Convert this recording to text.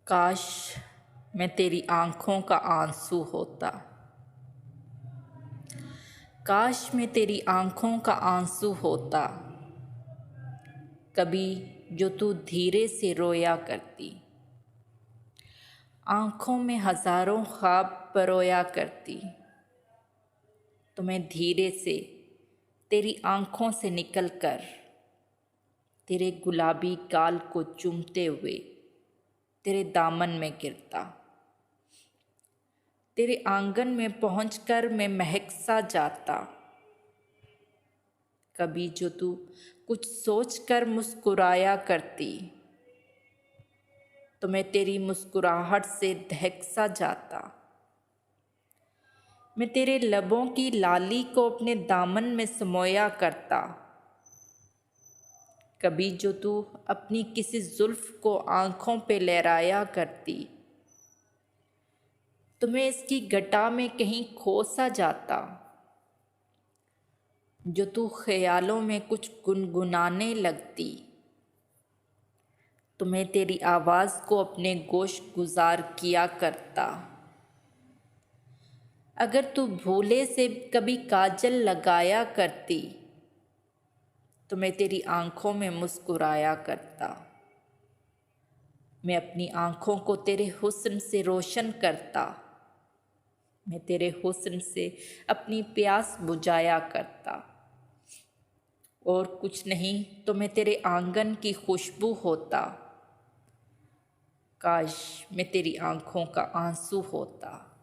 काश मैं तेरी आँखों का आंसू होता। काश मैं तेरी आँखों का आंसू होता, कभी जो तू धीरे से रोया करती। आँखों में हज़ारों ख्वाब परोया करती, तो मैं धीरे से तेरी आँखों से निकल कर तेरे गुलाबी गाल को चूमते हुए तेरे दामन में गिरता। तेरे आंगन में पहुंचकर मैं महक सा जाता। कभी जो तू कुछ सोचकर मुस्कुराया करती, तो मैं तेरी मुस्कुराहट से दहक सा जाता। मैं तेरे लबों की लाली को अपने दामन में समोया करता। कभी जो तू अपनी किसी जुल्फ को आँखों पे लहराया करती, तो मैं इसकी घटा में कहीं खो सा जाता। जो तू ख्यालों में कुछ गुनगुनाने लगती, तो मैं तेरी आवाज़ को अपने गोश गुजार किया करता। अगर तू भूले से कभी काजल लगाया करती, तो मैं तेरी आँखों में मुस्कुराया करता। मैं अपनी आँखों को तेरे हुस्न से रोशन करता। मैं तेरे हुस्न से अपनी प्यास बुझाया करता। और कुछ नहीं तो मैं तेरे आंगन की खुशबू होता। काश मैं तेरी आँखों का आंसू होता।